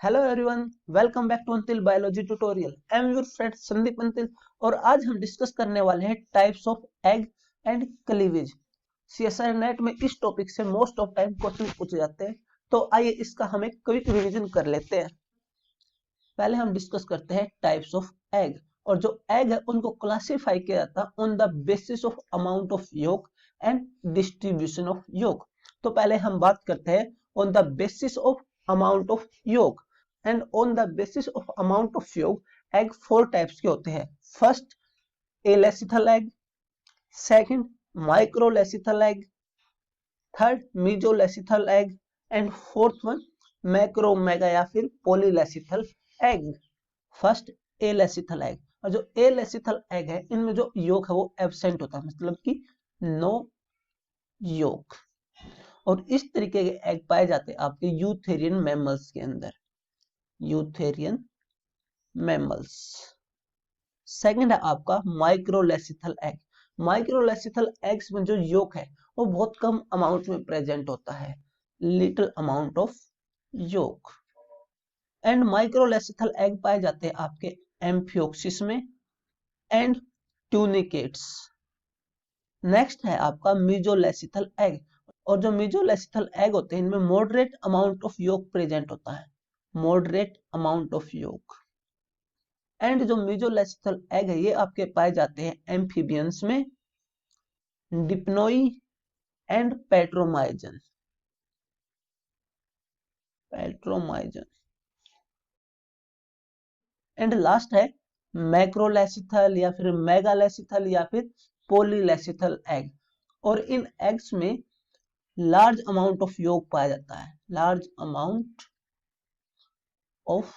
Hello everyone, welcome back to Antil biology tutorial. I am your friend Sandeep Antil और आज हम discuss करने वाले हैं types of egg and cleavage. CSI NET में इस टॉपिक से मोस्ट ऑफ टाइम क्वेश्चन पूछे जाते हैं, तो आइए इसका हम एक क्विक रिवीजन कर लेते हैं। पहले हम डिस्कस करते हैं टाइप्स ऑफ एग, और जो एग है उनको क्लासिफाई किया जाता है on the basis of amount of yolk and distribution of yolk. तो पहले हम बात करते हैं on the basis of amount of yolk. And on the basis of amount of yolk egg 4 types के होते हैं। First alecithal egg, second microlecithal egg, third mesolecithal egg and fourth one macromega या फिर polylecithal egg. First alecithal egg, और जो एलेसिथल egg है इनमें जो योक है वो एब्सेंट होता है, मतलब कि नो योक। और इस तरीके के एग पाए जाते हैं आपके यूथेरियन मैमल्स के अंदर, यूथेरियन मैमल्स। सेकंड है आपका माइक्रोलेसिथल एग। माइक्रोलेसिथल एग्स में जो योक है वो बहुत कम अमाउंट में प्रेजेंट होता है, little amount of yolk. And microlecithal egg पाए जाते हैं आपके एम्फियोक्सिस में एंड ट्यूनिकेट्स। नेक्स्ट है आपका मीजोलेसिथल एग, और जो मीजोलेसिथल एग होते हैं इनमें moderate amount of yolk present होता है, moderate amount of yolk. And जो मीजोलेसिथल एग है ये आपके पाए जाते हैं एम्फीबियंस में, Dipnoi and Petromyzon, Petromyzon. And last है मैक्रोलेसिथल या फिर मेगालेसिथल या फिर पॉलीलेसिथल एग। और इन एग्स में लार्ज अमाउंट ऑफ योक पाया जाता है, लार्ज अमाउंट ऑफ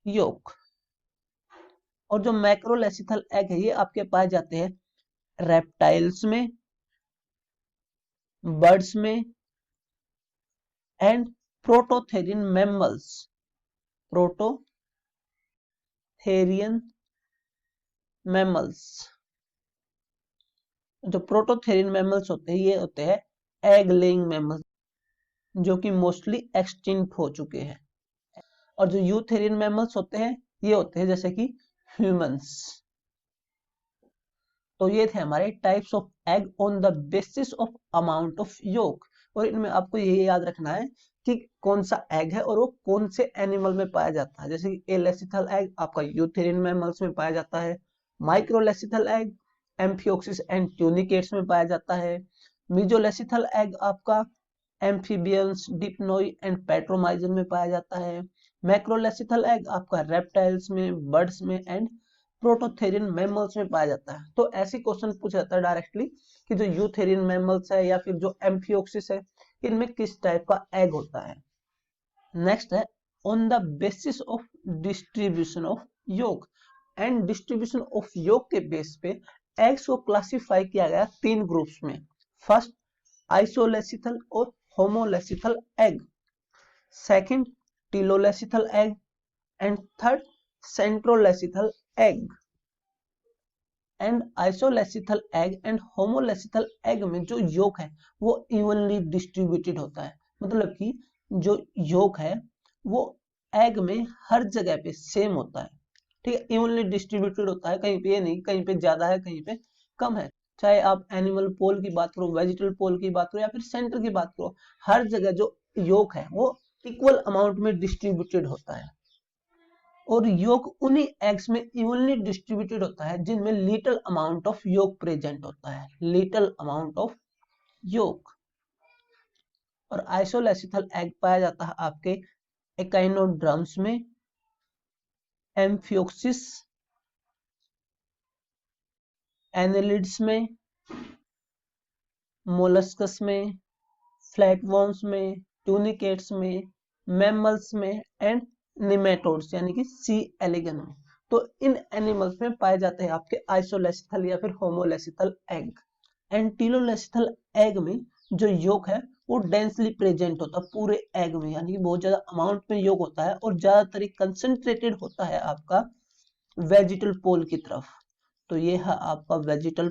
योक। और जो मैक्रोलेसिथल एग है ये आपके पाए जाते हैं रेप्टाइल्स में, बर्ड्स में and prototherian mammals, prototherian mammals. जो प्रोटोथेरियन मैमल्स होते हैं ये होते हैं एग लेइंग मैमल्स, जो कि मोस्टली एक्सटिंक्ट हो चुके हैं। और जो यूथेरियन मैमल्स होते हैं ये होते हैं जैसे कि ह्यूमंस। तो ये थे हमारे types of egg on the basis of amount of yolk. और इनमें आपको ये याद रखना है कि कौन सा एग है और वो कौन से एनिमल में पाया जाता है। जैसे कि एलेसिथल एग आपका यूथेरियन मैमल्स में पाया जाता है, microlecithal egg amphioxus and tunicates में पाया जाता है, मीजोलेसिथल एग आपका एम्फीबियंस, डिप्नोई एंड पेट्रोमाइजन में पाया जाता है, मैक्रोलेसिथल एग आपका रेप्टाइल्स में, बर्ड्स में एंड प्रोटोथेरियन मैमल्स में पाया जाता है। तो ऐसी क्वेश्चन पूछा जाता है डायरेक्टली कि जो यूथेरियन मैमल्स है या फिर जो एम्फियोक्सिस है इनमें किस टाइप का एग होता है। नेक्स्ट है on the basis of distribution of yolk. And distribution of yolk के बेस पे एग्स को क्लासिफाई किया गया 3 ग्रुप्स में। फर्स्ट आइसोलेसिथल और homolecithal egg, second telolecithal egg and third centrolecithal egg. And isolecithal egg and homolecithal egg में जो योक है वो इवनली डिस्ट्रीब्यूटेड होता है, मतलब कि जो योक है वो एग में हर जगह पे सेम होता है, ठीक है, इवनली डिस्ट्रीब्यूटेड होता है। कहीं पे ये नहीं, कहीं पे ज्यादा है कहीं पे कम है। चाहे आप एनिमल पोल की बात करो, वेजिटल पोल की बात करो या फिर सेंटर की बात करो, हर जगह जो योक है वो इक्वल अमाउंट में डिस्ट्रीब्यूटेड होता है। और योक उन्हीं एग्स में इवनली डिस्ट्रीब्यूटेड होता है जिनमें little amount of yolk present होता है, लिटिल अमाउंट ऑफ योक। और आइसोलेसिथल एग पाया जाता है आपके एकाइनोड्रम्स में, एम्फियोक्सिस, एनेलिड्स में, मोलस्कस में, फ्लैटवर्म्स में, ट्यूनिकेट्स में, मैमल्स में एंड निमेटोड्स यानी कि सी एलिगन में। तो इन एनिमल्स में पाए जाते हैं आपके आइसोलेसिथल या फिर होमोलेसिथल एग। एंड टीलोलेसिथल एग में जो योक है वो डेंसली प्रेजेंट होता है पूरे एग में, यानी कि बहुत ज्यादा अमाउंट में योक होता है और ज्यादातर कंसंट्रेटेड होता है आपका वेजिटल पोल की तरफ। तो ये है आपका वेजिटल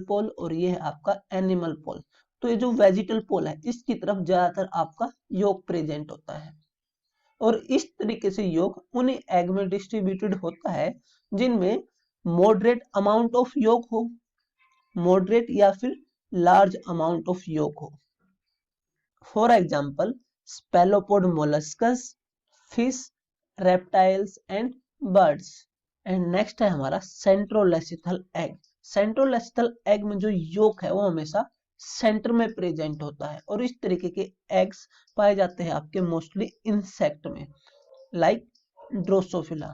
पोल, और ये है आपका एनिमल पोल। तो ये जो वेजिटल पोल है इसकी तरफ ज्यादातर आपका योग प्रेजेंट होता है, और इस तरीके से योग उन्हीं एग में डिस्ट्रीब्यूटेड होता है जिनमें मॉडरेट अमाउंट ऑफ योग हो, मॉडरेट या फिर लार्ज अमाउंट ऑफ योग हो। For example cephalopod molluscs, fish, reptiles and birds. And next है हमारा सेंट्रोलेसिथल एग। सेंट्रोलेसिथल एग में जो योग है वो हमेशा सेंटर में प्रेजेंट होता है, और इस तरीके के एग्स पाए जाते हैं आपके मोस्टली इंसेक्ट में, लाइक ड्रोसोफिला।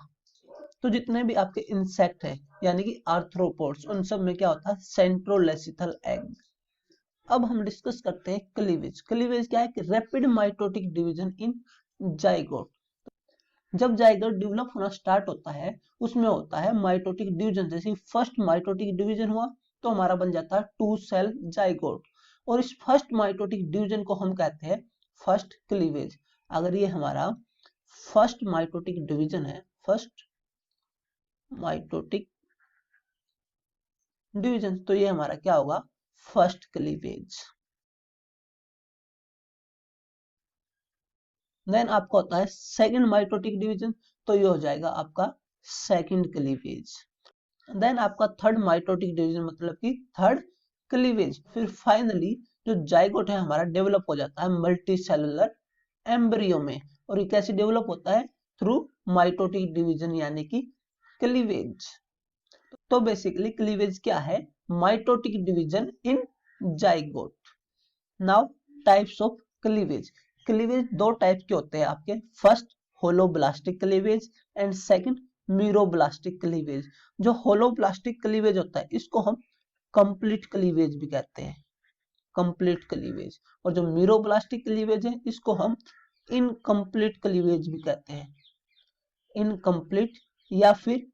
तो जितने भी आपके इंसेक्ट है यानी कि आर्थ्रोपोड्स, उन सब में क्या होता है, सेंट्रोलेसिथल एग। अब हम डिस्कस करते हैं क्लीवेज। क्लीवेज क्या है कि rapid mitotic division in zygote. जब जाइगोट डेवलप होना स्टार्ट होता है उसमें होता है माइटोटिक डिवीजन। जैसे फर्स्ट माइटोटिक डिवीजन हुआ तो हमारा बन जाता है 2 सेल जाइगोट, और इस फर्स्ट माइटोटिक डिवीजन को हम कहते हैं फर्स्ट क्लीवेज। अगर ये हमारा फर्स्ट माइटोटिक डिवीजन है, फर्स्ट माइटोटिक डिवीजन, तो ये हमारा क्या होगा, फर्स्ट क्लीवेज। देन आपका होता है सेकंड माइटोटिक डिवीजन, तो ये हो जाएगा आपका सेकंड क्लीवेज। देन आपका थर्ड माइटोटिक डिवीजन मतलब कि थर्ड क्लीवेज। फिर फाइनली जो जाइगोट है हमारा डेवलप हो जाता है मल्टी सेलुलर एम्ब्रियो में, और ये कैसे डेवलप होता है, थ्रू माइटोटिक डिवीजन यानी कि क्लीवेज। तो बेसिकली क्लीवेज क्या है, mitotic division in zygote. Now types of cleavage. Cleavage दो टाइप के होते हैं आपके, first holoblastic cleavage and second meroblastic cleavage. जो होलोब्लास्टिक क्लीवेज होता है इसको हम कंप्लीट क्लीवेज भी कहते हैं, कंप्लीट क्लीवेज। और जो मीरोब्लास्टिक क्लीवेज है इसको हम इनकम्प्लीट क्लीवेज भी कहते हैं, इनकम्प्लीट या फिर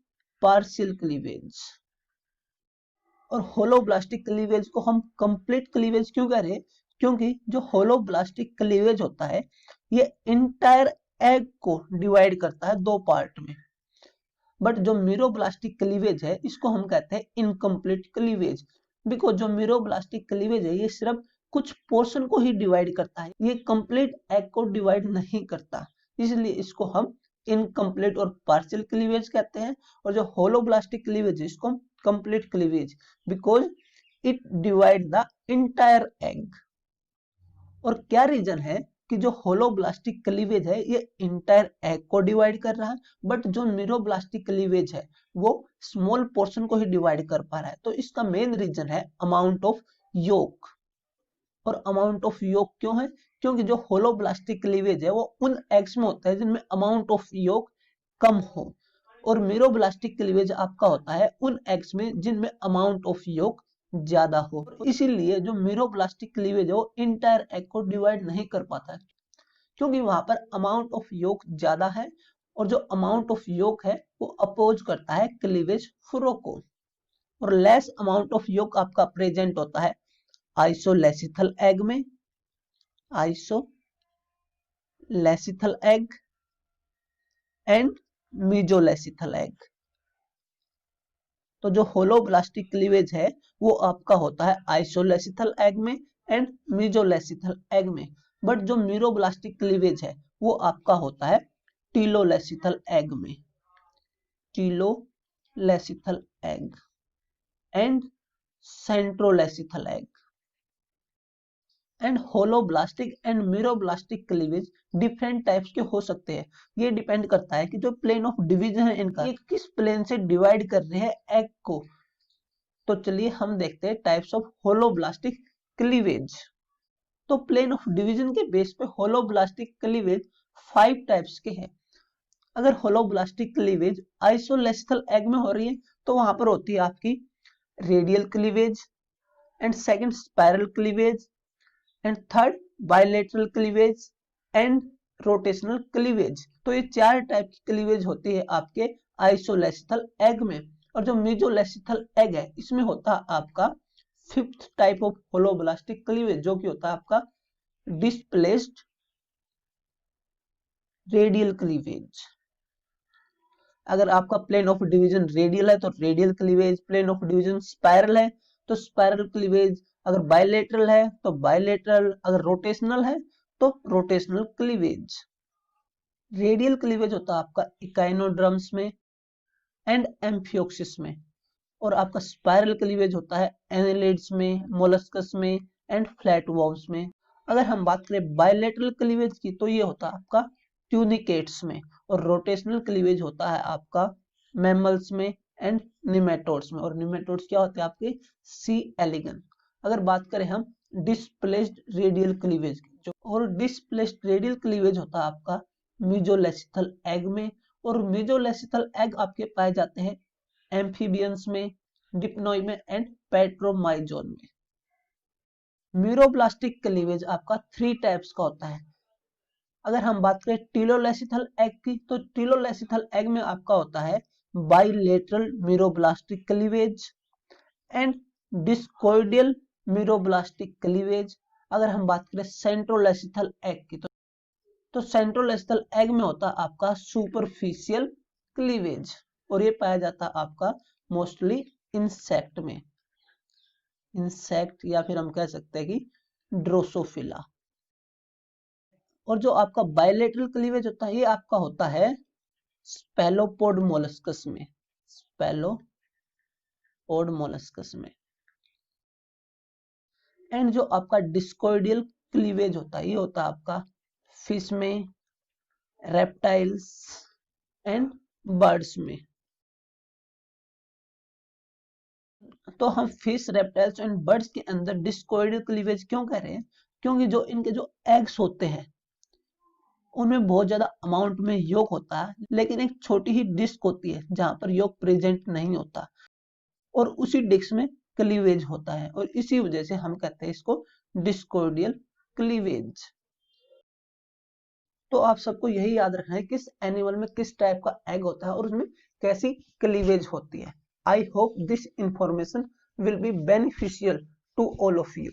पार्शियल क्लीवेज। और होलोब्लास्टिक क्लीवेज को हम कंप्लीट क्लीवेज क्यों कह रहे हैं, क्योंकि जो होलोब्लास्टिक क्लीवेज होता है ये इंटायर एग को डिवाइड करता है दो पार्ट में। बट जो मीरोब्लास्टिक क्लीवेज है इसको हम कहते हैं इनकम्प्लीट क्लीवेज, बिकॉज जो मीरोब्लास्टिक क्लीवेज है ये सिर्फ कुछ पोर्शन को ही डिवाइड करता है, ये कंप्लीट एग को डिवाइड नहीं करता, इसलिए इसको हम इनकम्प्लीट और पार्शियल क्लीवेज कहते हैं। और जो होलोब्लास्टिक क्लीवेज है इसको हम complete cleavage, because it divide the entire egg. और क्या रीजन है कि जो होलोब्लास्टिक क्लीवेज है ये इंटायर एग को डिवाइड कर रहा है, बट जो मीरोब्लास्टिक क्लीवेज है वो स्मॉल पोर्शन को ही डिवाइड कर पा रहा है। तो इसका मेन रीजन है अमाउंट ऑफ योक। और अमाउंट ऑफ योक क्यों है, क्योंकि जो होलोब्लास्टिक क्लीवेज है वो उन एग्स में होता है जिनमें अमाउंट ऑफ योक कम हो, और मीरोब्लास्टिक क्लीवेज आपका होता है उन एग्स में जिनमें अमाउंट ऑफ योक ज्यादा हो। इसीलिए जो मीरोब्लास्टिक क्लीवेज है वो इंटायर एग को डिवाइड नहीं कर पाता है, क्योंकि वहां पर अमाउंट ऑफ योक ज्यादा है, और जो अमाउंट ऑफ योक है वो अपोज करता है क्लीवेज फ्लो को। और लेस अमाउंट ऑफ योक आपका प्रेजेंट होता है आइसोलेसिथल एग में, isolecithal egg and mesolecithal egg. तो जो होलोब्लास्टिक क्लीवेज है वो आपका होता है आइसोलेसिथल एग में एंड मीजोलेसिथल एग में, बट जो मीरोब्लास्टिक क्लीवेज है वो आपका होता है टीलोलेसिथल एग में, telolecithal egg and centrolecithal egg. And holoblastic and meroblastic cleavage different types के हो सकते हैं, ये डिपेंड करता है कि जो प्लेन ऑफ डिवीजन है इनका, ये किस प्लेन से डिवाइड कर रहे हैं एग को। तो चलिए हम देखते हैं टाइप्स ऑफ होलोब्लास्टिक क्लीवेज। तो प्लेन ऑफ डिवीजन के बेस पे होलोब्लास्टिक क्लीवेज 5 टाइप्स के हैं। अगर होलोब्लास्टिक क्लीवेज आइसोलेसिथल एग में हो रही है तो वहां पर होती है आपकी radial cleavage, and second spiral cleavage, and third bilateral cleavage and rotational cleavage. तो ये 4 टाइप की क्लीवेज होती है आपके आइसोलेसिथल एग में। और जो मीजोलेसिथल एग है इसमें होता है आपका 5th type of holoblastic cleavage, जो कि होता है आपका डिस्प्लेस्ड रेडियल क्लीवेज। अगर आपका प्लेन ऑफ डिवीजन रेडियल है तो radial cleavage, plane of division spiral है तो स्पाइरल क्लीवेज। अगर बायलेटरल है तो बायलेटरल, अगर रोटेशनल है तो रोटेशनल क्लीवेज। रेडियल क्लीवेज होता है आपका इकाइनोड्रम्स में एंड एम्फियोक्सिस में, और आपका स्पाइरल क्लीवेज होता है एनेलिड्स में, मोलस्कस में एंड फ्लैटवर्म्स में। अगर हम बात करें बायलेटरल क्लीवेज की तो ये होता है आपका ट्यूनिकेट्स में, और रोटेशनल क्लीवेज होता है आपका मैमल्स में एंड निमेटोड्स में। और निमेटोड्स क्या होते हैं आपके? सी एलिगन। अगर बात करें हम डिस्प्लेस्ड रेडियल क्लीवेज की, जो और डिस्प्लेस्ड रेडियल क्लीवेज होता है आपका मीजोलेसिथल एग में, और मीजोलेसिथल एग आपके पाए जाते हैं एम्फीबियंस में, डिप्नोई में एंड पेट्रोमाइजोन में। मीरोब्लास्टिक क्लीवेज आपका 3 टाइप्स का होता है। अगर हम बात करें टीलोलेसिथल एग की, तो टीलोलेसिथल एग में आपका होता है bilateral meroblastic cleavage and discoidal meroblastic cleavage. अगर हम बात करें सेंट्रोलेसिथल एग की, तो सेंट्रोलेसिथल एग में होता है आपका सुपरफिशियल क्लीवेज, और ये पाया जाता है आपका मोस्टली इंसेक्ट में, इंसेक्ट या फिर हम कह सकते हैं कि ड्रोसोफिला। और जो आपका बायलेटरल क्लीवेज होता है ये आपका होता है स्पेलोपोड मोलस्कस में, स्पेलोपोड मोलस्कस में। एंड जो आपका डिस्कोइडियल क्लीवेज होता है ये होता है आपका फिश में, रेप्टाइल्स एंड बर्ड्स में। तो हम फिश, रेप्टाइल्स एंड बर्ड्स के अंदर डिस्कोइडियल क्लीवेज क्यों कह रहे हैं? क्योंकि जो इनके जो एग्स होते हैं उनमें बहुत ज्यादा अमाउंट में योग होता है, लेकिन एक छोटी ही डिस्क होती है जहां पर योग प्रेजेंट नहीं होता, और उसी डिस्क में क्लीवेज होता है, और इसी वजह से हम कहते हैं इसको डिस्कोइडियल क्लीवेज। तो आप सबको यही याद रखना है किस एनिमल में किस टाइप का एग होता है और उसमें कैसी क्लीवेज होती है। I hope this information will be beneficial to all of you.